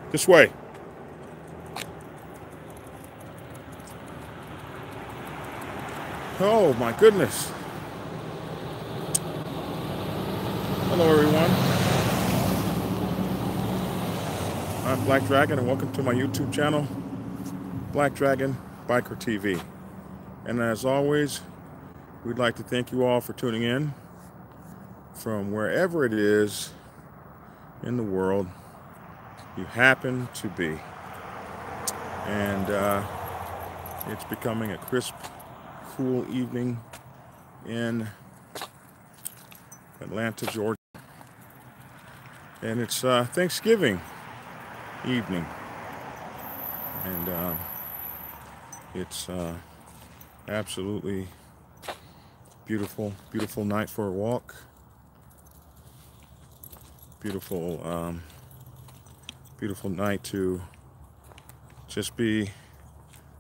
This way. Oh my goodness. Hello everyone. I'm Black Dragon and welcome to my YouTube channel, Black Dragon Biker TV. And as always, we'd like to thank you all for tuning in from wherever it is in the world you happen to be. And it's becoming a crisp, cool evening in Atlanta, Georgia. And it's Thanksgiving evening. And it's absolutely beautiful, beautiful night for a walk. Beautiful, beautiful night to just be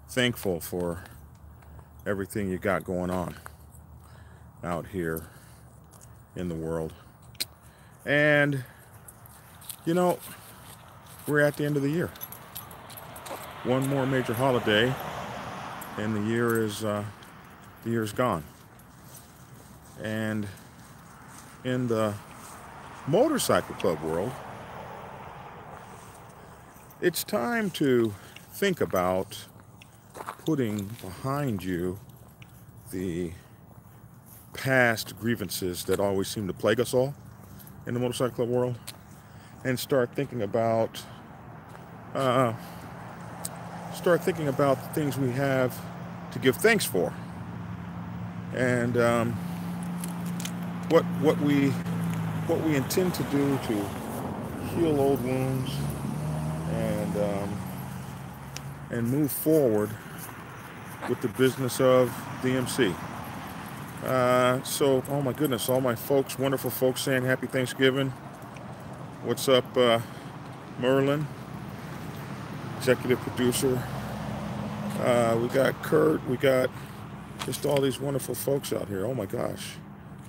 thankful for everything you got going on out here in the world. And you know, we're at the end of the year. One more major holiday, and the year's gone. And in the motorcycle club world, it's time to think about putting behind you the past grievances that always seem to plague us all in the motorcycle club world, and start thinking about the things we have to give thanks for, and what we intend to do to heal old wounds and move forward with the business of DMC. So, oh my goodness, all my folks, wonderful folks, saying Happy Thanksgiving. What's up, Merlin, executive producer? We got Kurt. We got just all these wonderful folks out here. Oh my gosh,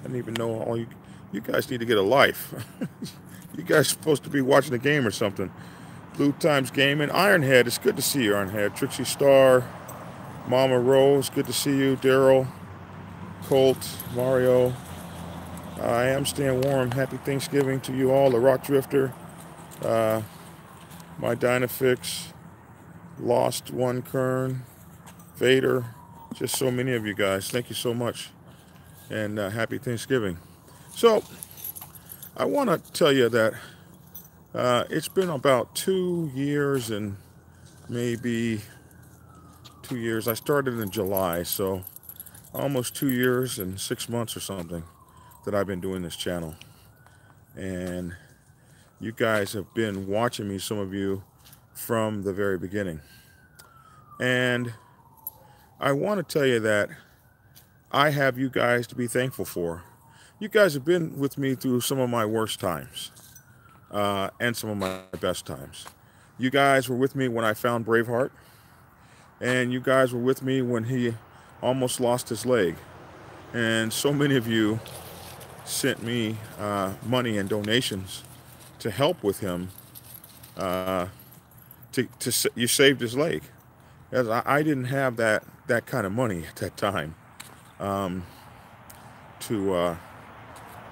I didn't even know all you. You guys need to get a life. You guys are supposed to be watching the game or something. Blue Times Gaming, Ironhead. It's good to see you, Ironhead. Trixie Star, Mama Rose. Good to see you, Daryl, Colt, Mario. I am staying warm. Happy Thanksgiving to you all. The Rock Drifter, my Dynafix, Lost One Kern, Vader. Just so many of you guys. Thank you so much. And happy Thanksgiving. So, I want to tell you that it's been about 2 years and maybe 2 years. I started in July, so almost 2 years and 6 months or something that I've been doing this channel. And you guys have been watching me, some of you, from the very beginning. And I want to tell you that I have you guys to be thankful for. You guys have been with me through some of my worst times and some of my best times. You guys were with me when I found Braveheart, and you guys were with me when he almost lost his leg. And so many of you sent me money and donations to help with him. You saved his leg. As I didn't have that kind of money at that time to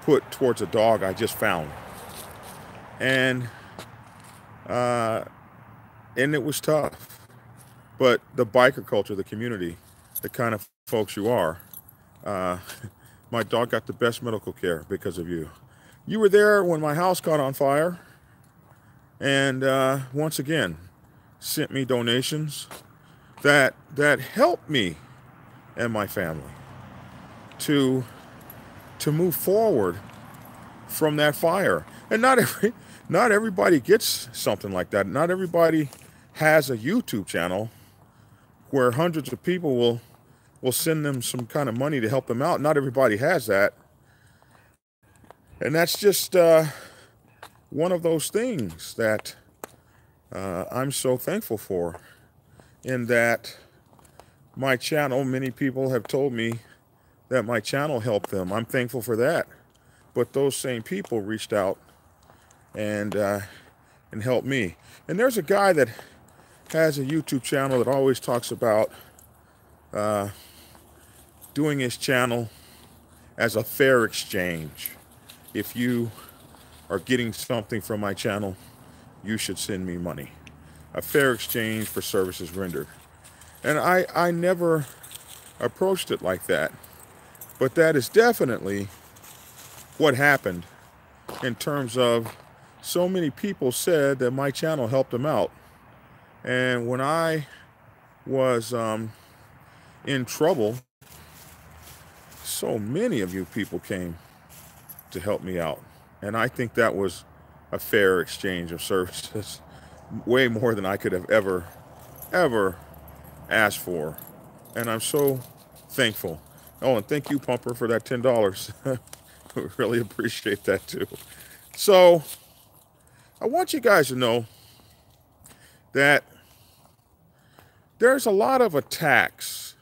put towards a dog I just found, and it was tough. But the biker culture, the community, the kind of folks you are, uh, my dog got the best medical care because of you. You were there when my house caught on fire, and once again sent me donations that helped me and my family to move forward from that fire. And not everybody gets something like that. Not everybody has a YouTube channel where hundreds of people will send them some kind of money to help them out. Not everybody has that. And that's just one of those things that I'm so thankful for, in that my channel, many people have told me that my channel helped them. I'm thankful for that. But those same people reached out and and help me. And there's a guy that has a YouTube channel that always talks about doing his channel as a fair exchange. If you are getting something from my channel, you should send me money. A fair exchange for services rendered. And I never approached it like that. But that is definitely what happened, in terms of so many people said that my channel helped them out. And when I was in trouble, so many of you people came to help me out. And I think that was a fair exchange of services, way more than I could have ever asked for. And I'm so thankful. Oh, and thank you, Pumper, for that $10. We really appreciate that too. So I want you guys to know that there's a lot of attacks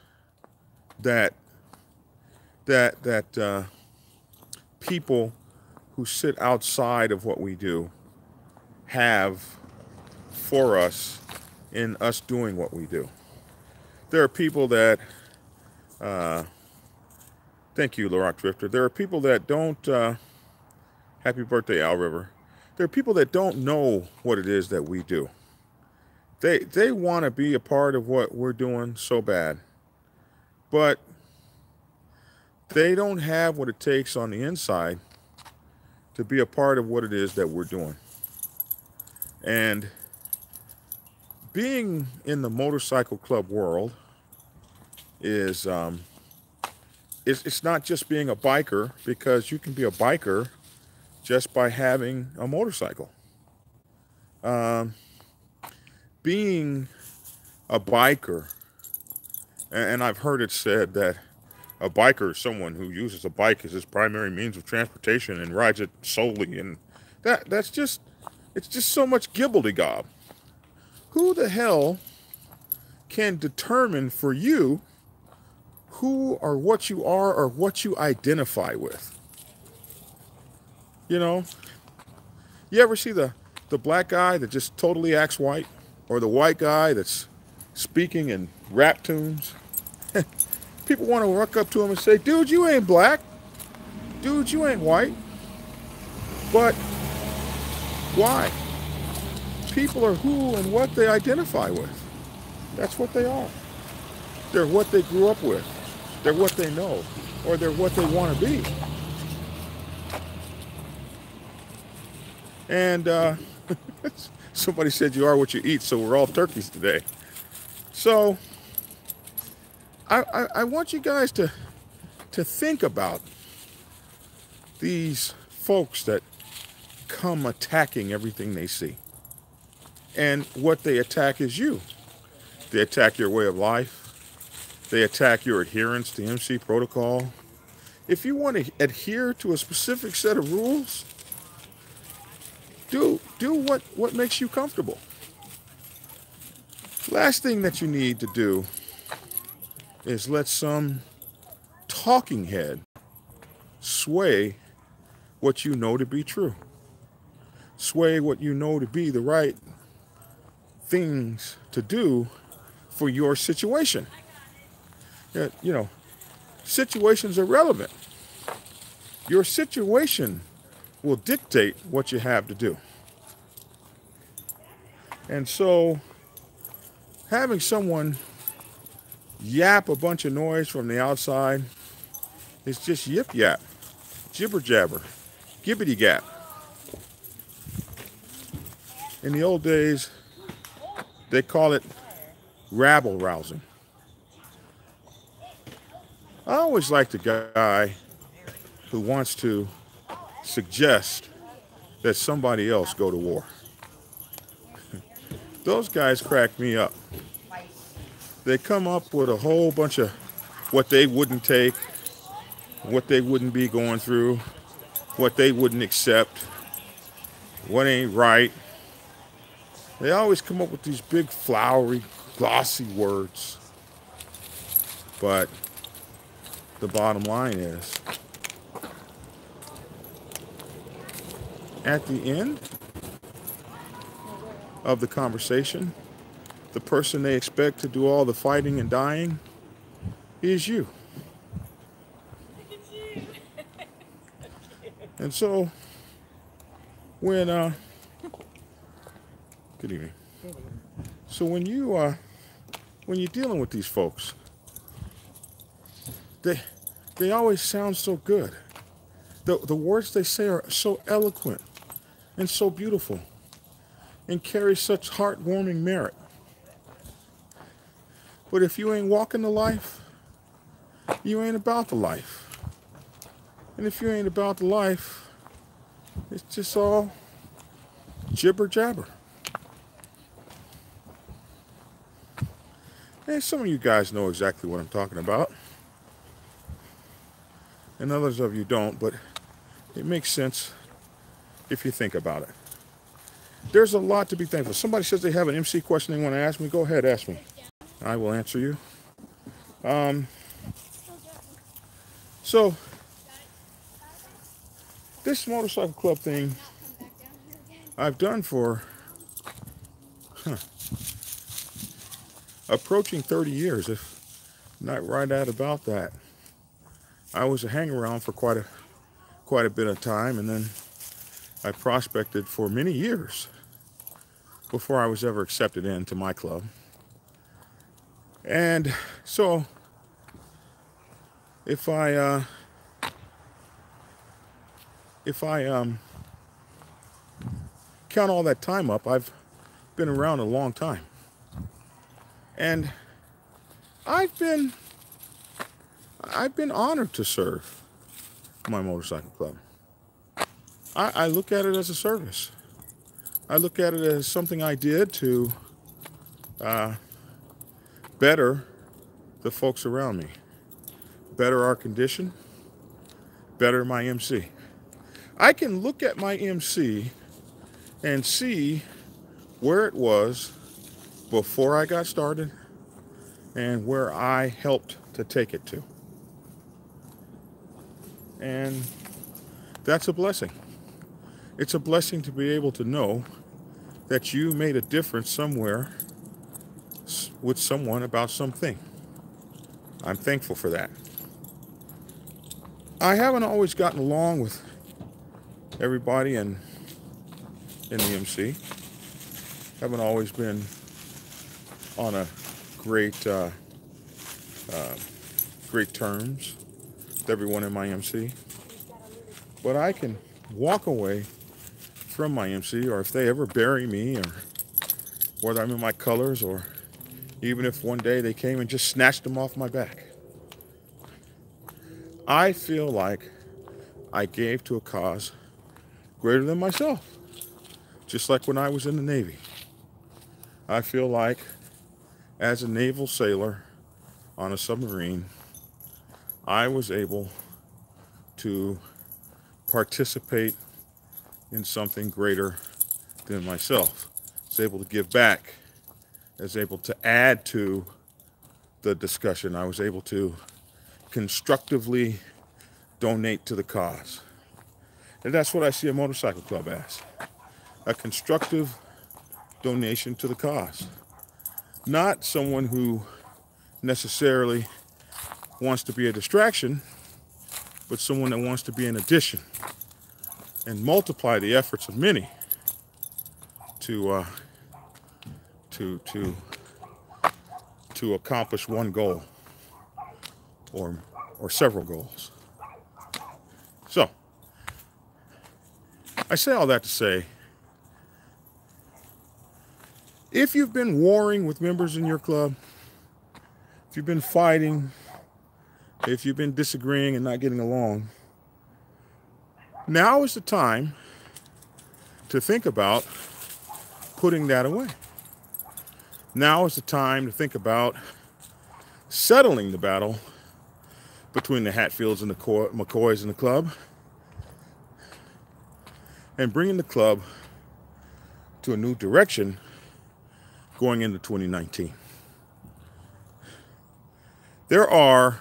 that people who sit outside of what we do have for us in us doing what we do. There are people that, thank you, Larock Drifter. There are people that don't, happy birthday, Al River. There are people that don't know what it is that we do. They want to be a part of what we're doing so bad, but they don't have what it takes on the inside to be a part of what it is that we're doing. And being in the motorcycle club world is, it's not just being a biker, because you can be a biker just by having a motorcycle. Being a biker, and I've heard it said that a biker is someone who uses a bike as his primary means of transportation and rides it solely, and it's just so much gibbledy-gob. Who the hell can determine for you who or what you are or what you identify with? You know, you ever see the black guy that just totally acts white, or the white guy that's speaking in rap tunes? People want to walk up to him and say, dude, you ain't black. Dude, you ain't white. But why? People are who and what they identify with. That's what they are. They're what they grew up with. They're what they know. Or they're what they want to be. And somebody said you are what you eat, so we're all turkeys today. So I want you guys to think about these folks that come attacking everything they see. And what they attack is you. They attack your way of life. They attack your adherence to MC protocol. If you want to adhere to a specific set of rules, do what makes you comfortable. Last thing that you need to do is let some talking head sway what you know to be true. Sway what you know to be the right things to do for your situation. You know, situations are relevant. Your situation will dictate what you have to do. And so having someone yap a bunch of noise from the outside is just yip yap, jibber jabber, gibbity gap. In the old days, they call it rabble rousing. I always like the guy who wants to suggest that somebody else go to war. Those guys crack me up. They come up with a whole bunch of what they wouldn't take, what they wouldn't be going through, what they wouldn't accept, what ain't right. They always come up with these big, flowery, glossy words. But the bottom line is, at the end, of the conversation, the person they expect to do all the fighting and dying, is you. And so, when good evening. So when you're dealing with these folks, they always sound so good. The words they say are so eloquent and so beautiful and carry such heartwarming merit. But if you ain't walking the life, you ain't about the life. And if you ain't about the life, it's just all jibber jabber. And some of you guys know exactly what I'm talking about. And others of you don't, but it makes sense if you think about it. There's a lot to be thankful. Somebody says they have an MC question they want to ask me. Go ahead, ask me. I will answer you. So, this motorcycle club thing I've done for approaching 30 years, if not right at about that. I was a hang-around for quite a bit of time, and then I prospected for many years before I was ever accepted into my club. And so, if I count all that time up, I've been around a long time. And I've been honored to serve my motorcycle club. I look at it as a service. I look at it as something I did to better the folks around me, better our condition, better my MC. I can look at my MC and see where it was before I got started and where I helped to take it to. And that's a blessing. It's a blessing to be able to know that you made a difference somewhere with someone about something. I'm thankful for that. I haven't always gotten along with everybody in the MC. Haven't always been on a great terms with everyone in my MC. But I can walk away from my MC, or if they ever bury me, or whether I'm in my colors, or even if one day they came and just snatched them off my back, I feel like I gave to a cause greater than myself. Just like when I was in the Navy. I feel like as a naval sailor on a submarine, I was able to participate in something greater than myself. I was able to give back. I was able to add to the discussion. I was able to constructively donate to the cause. And that's what I see a motorcycle club as. A constructive donation to the cause. Not someone who necessarily wants to be a distraction, but someone that wants to be an addition and multiply the efforts of many to accomplish one goal or several goals. So, I say all that to say, if you've been warring with members in your club, if you've been fighting, if you've been disagreeing and not getting along, now is the time to think about putting that away. Now is the time to think about settling the battle between the Hatfields and the McCoys in the club and bringing the club to a new direction going into 2019. There are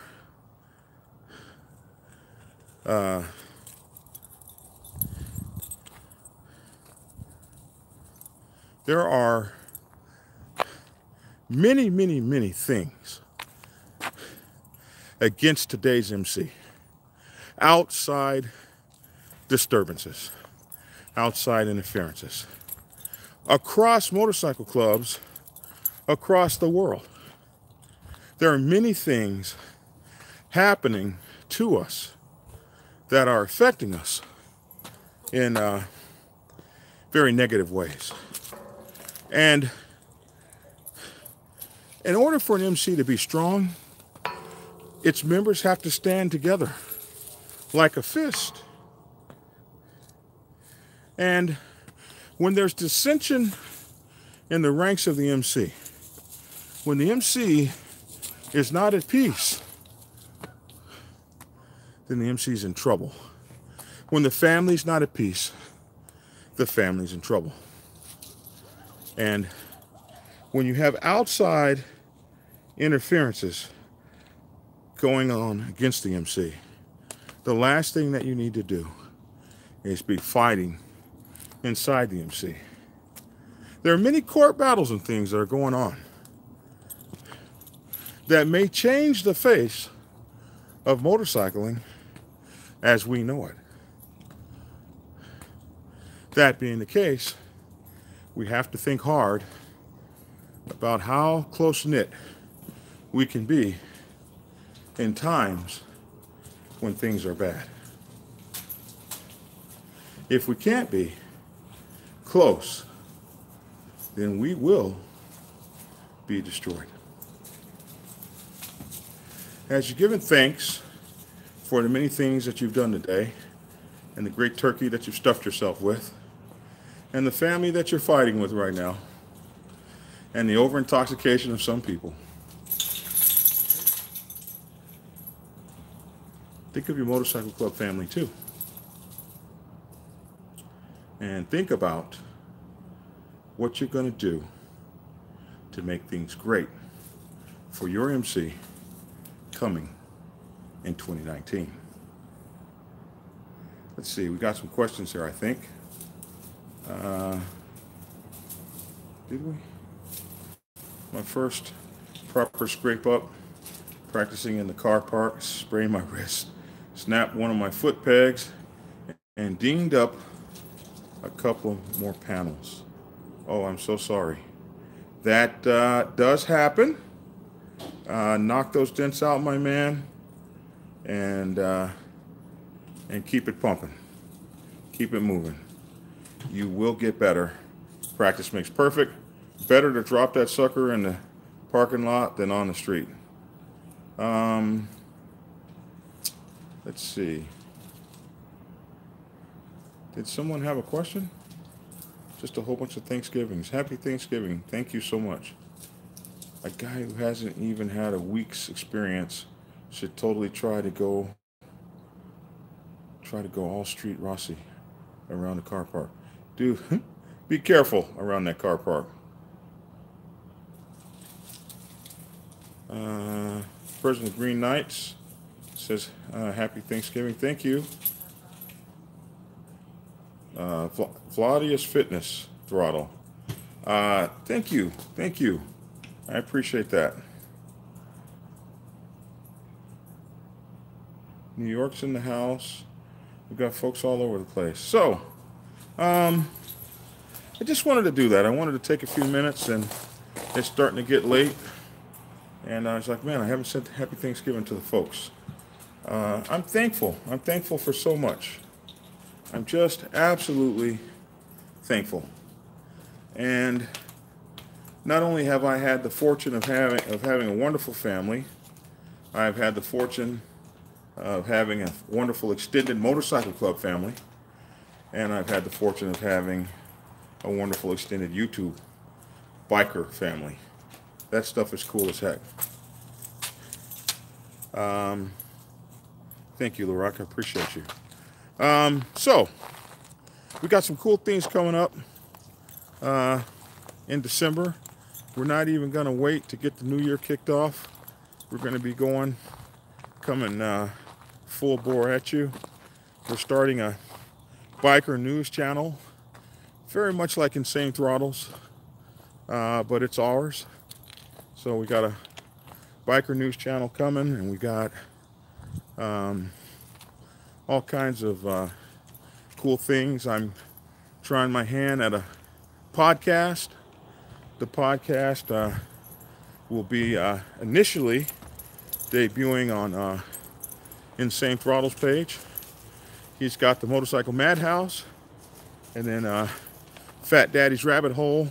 there are many, many, many things against today's MC. Outside disturbances, outside interferences, across motorcycle clubs, across the world. There are many things happening to us that are affecting us in very negative ways. And in order for an MC to be strong, its members have to stand together like a fist. And when there's dissension in the ranks of the MC, when the MC is not at peace, then the MC's in trouble. When the family's not at peace, the family's in trouble. And when you have outside interferences going on against the MC, the last thing that you need to do is be fighting inside the MC. There are many court battles and things that are going on that may change the face of motorcycling as we know it. That being the case, we have to think hard about how close-knit we can be in times when things are bad. If we can't be close, then we will be destroyed. As you're giving thanks for the many things that you've done today, and the great turkey that you've stuffed yourself with, and the family that you're fighting with right now, and the over-intoxication of some people, think of your motorcycle club family too. And think about what you're going to do to make things great for your MC coming in 2019. Let's see, we got some questions here, I think. Did we? My first proper scrape up, practicing in the car park, sprained my wrist, snapped one of my foot pegs, and dinged up a couple more panels. Oh, I'm so sorry. That does happen. Knock those dents out, my man, and keep it pumping. Keep it moving. You will get better. Practice makes perfect. Better to drop that sucker in the parking lot than on the street. Let's see. Did someone have a question? Just a whole bunch of Thanksgivings. Happy Thanksgiving. Thank you so much. A guy who hasn't even had a week's experience should totally try to go all street Rossi around the car park. Dude, be careful around that car park. President Green Knights says, happy Thanksgiving. Thank you. Vladius Fitness Throttle. Thank you. Thank you. I appreciate that. New York's in the house. We've got folks all over the place. So, I just wanted to do that. I wanted to take a few minutes, and it's starting to get late. And I was like, man, I haven't said Happy Thanksgiving to the folks. I'm thankful. I'm thankful for so much. I'm just absolutely thankful. And not only have I had the fortune of having a wonderful family, I've had the fortune of having a wonderful extended motorcycle club family, and I've had the fortune of having a wonderful extended YouTube biker family. That stuff is cool as heck. Thank you, Larock. I appreciate you. So, we got some cool things coming up in December. We're not even going to wait to get the new year kicked off. We're going to be coming full bore at you. We're starting a biker news channel, very much like Insane Throttles. but it's ours. So we got a biker news channel coming, and we got all kinds of cool things. I'm trying my hand at a podcast. The podcast will be initially debuting on Insane Throttle's page. He's got the Motorcycle Madhouse, and then Fat Daddy's Rabbit Hole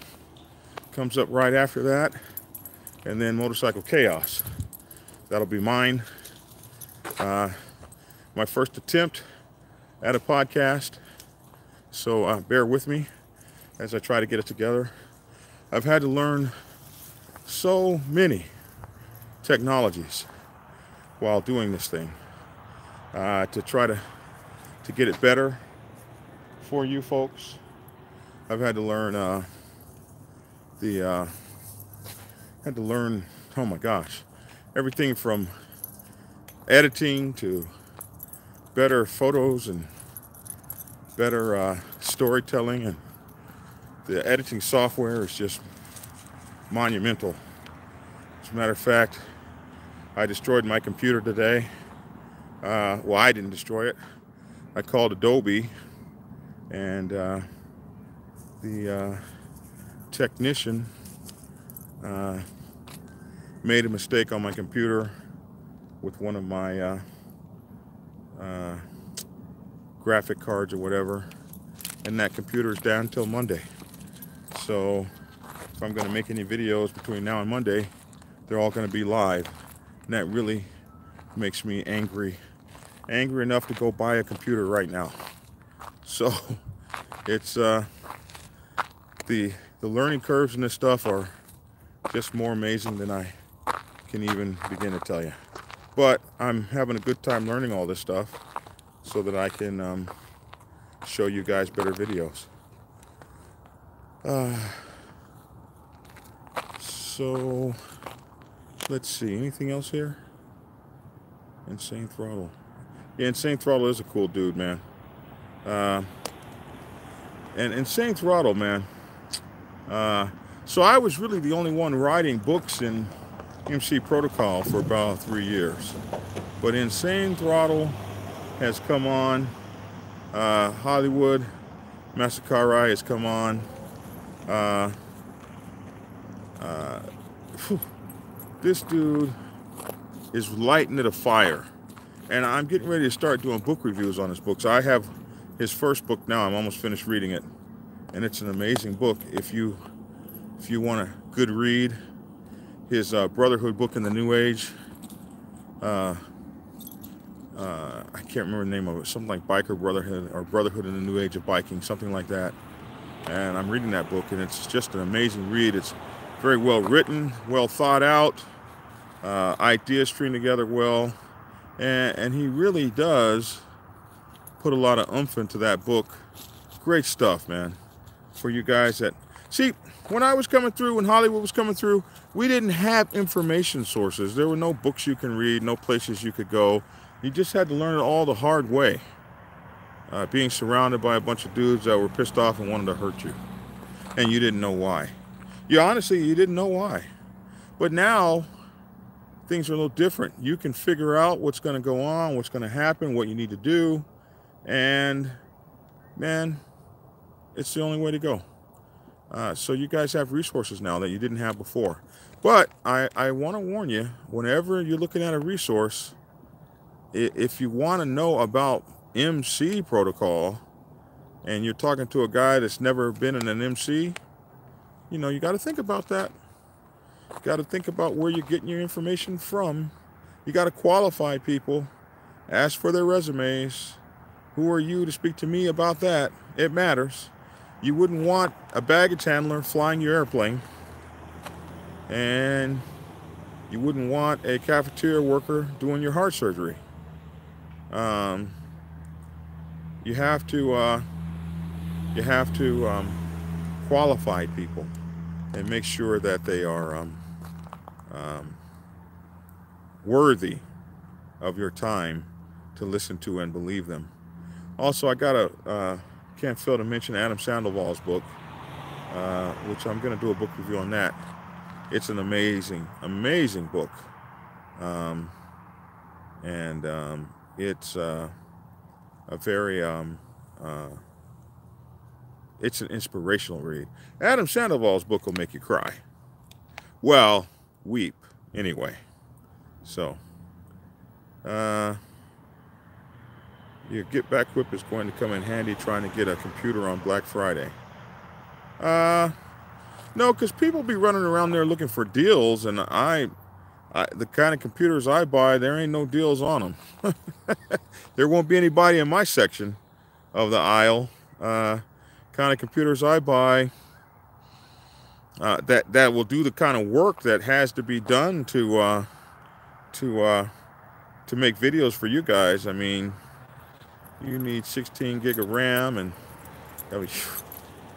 comes up right after that, and then Motorcycle Chaos. That'll be mine. My first attempt at a podcast, so bear with me as I try to get it together. I've had to learn so many technologies while doing this thing to try to get it better for you folks. I've had to learn oh my gosh, everything from editing to better photos and better storytelling, and the editing software is just monumental. As a matter of fact, I destroyed my computer today. Well, I didn't destroy it. I called Adobe, and the technician made a mistake on my computer with one of my graphic cards or whatever, and that computer is down until Monday. So if I'm going to make any videos between now and Monday, they're all going to be live, and that really makes me angry enough to go buy a computer right now. So it's the learning curves in this stuff are just more amazing than I can even begin to tell you. But I'm having a good time learning all this stuff so that I can show you guys better videos. So let's see, anything else here? Insane Throttle. Yeah, Insane Throttle is a cool dude, man. And Insane Throttle, man. So I was really the only one writing books in MC Protocol for about 3 years. But Insane Throttle has come on. Hollywood Massacre has come on. This dude is lighting it a fire. And I'm getting ready to start doing book reviews on his books. I have his first book now. I'm almost finished reading it. And it's an amazing book. If you want a good read, his Brotherhood book in the New Age, I can't remember the name of it, something like Biker Brotherhood or Brotherhood in the New Age of Biking, something like that. And I'm reading that book, and it's just an amazing read. It's very well written, well thought out, ideas string together well, and he really does put a lot of oomph into that book. Great stuff, man. For you guys that see, when I was coming through, when Hollywood was coming through, we didn't have information sources. There were no books you can read, no places you could go. You just had to learn it all the hard way. Being surrounded by a bunch of dudes that were pissed off and wanted to hurt you. And you didn't know why. You didn't know why. But now, things are a little different. You can figure out what's going to go on, what's going to happen, what you need to do. And, man, it's the only way to go. So you guys have resources now that you didn't have before. But I want to warn you, whenever you're looking at a resource, if you want to know about MC protocol and you're talking to a guy that's never been in an MC, you know, you got to think about that. You got to think about where you're getting your information from. You got to qualify people, ask for their resumes. Who are you to speak to me about that? It matters. You wouldn't want a baggage handler flying your airplane, and you wouldn't want a cafeteria worker doing your heart surgery. You have to qualify people and make sure that they are worthy of your time to listen to and believe them. Also, I got can't fail to mention Adam Sandoval's book. which I'm going to do a book review on that. It's an amazing, amazing book. It's a very, it's an inspirational read. Adam Sandoval's book will make you cry. Well, weep, anyway. So, your Get Back Whip is going to come in handy trying to get a computer on Black Friday. No, because people be running around there looking for deals, and the kind of computers I buy, there ain't no deals on them. There won't be anybody in my section of the aisle. Kind of computers I buy that will do the kind of work that has to be done to make videos for you guys. I mean, you need 16 gig of RAM, and I mean,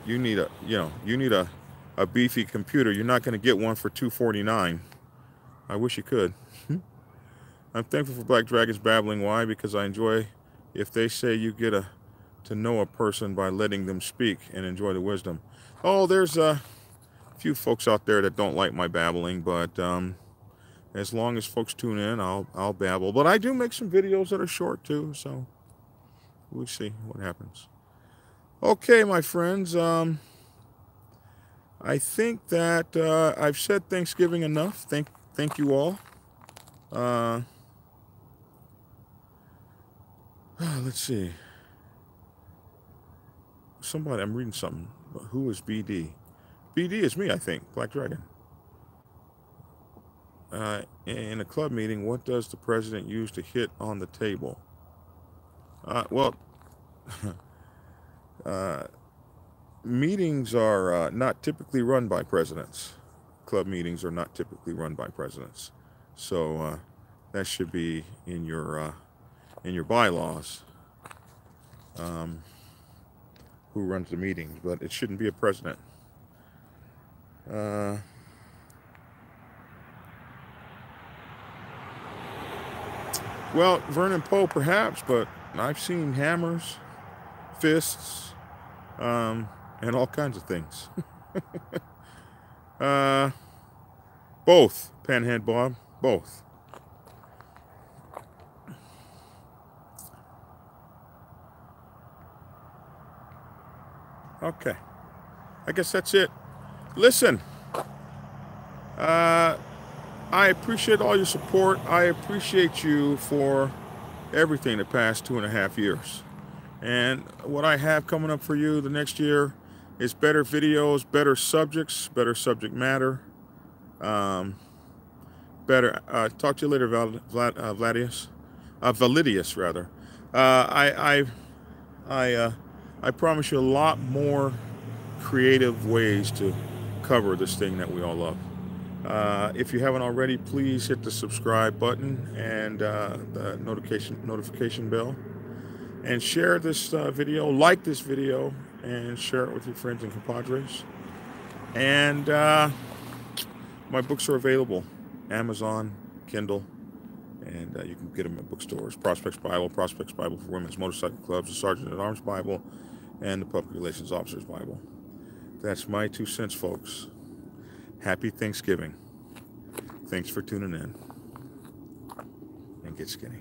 you need a beefy computer. You're not going to get one for $249. I wish you could. I'm thankful for Black Dragons babbling. Why? Because I enjoy if they say you get to know a person by letting them speak and enjoy the wisdom. Oh, there's a few folks out there that don't like my babbling, but as long as folks tune in, I'll babble. But I do make some videos that are short too, so we'll see what happens. Okay, my friends. I think that I've said Thanksgiving enough. Thank you all. Let's see. I'm reading something. Who is BD? BD is me, I think. Black Dragon. In a club meeting, what does the president use to hit on the table? Well, meetings are not typically run by presidents. Club meetings are not typically run by presidents. So that should be in your bylaws. Who runs the meetings, but it shouldn't be a president. Well, Vernon Poe perhaps, but I've seen hammers, fists, and all kinds of things. Both, Panhead Bob, both. Okay, I guess that's it. Listen, I appreciate all your support. I appreciate you for everything the past 2.5 years. And what I have coming up for you the next year is better videos, better subjects, better subject matter. Better. Talk to you later, Validius, rather. I promise you a lot more creative ways to cover this thing that we all love. If you haven't already, please hit the subscribe button and the notification bell, and share this video, like this video, and share it with your friends and compadres. And my books are available, Amazon, Kindle, and you can get them at bookstores. Prospects Bible for Women's Motorcycle Clubs, the Sergeant at Arms Bible, and the Public Relations Officer's Bible. That's my 2 cents, folks. Happy Thanksgiving. Thanks for tuning in. And get skinny.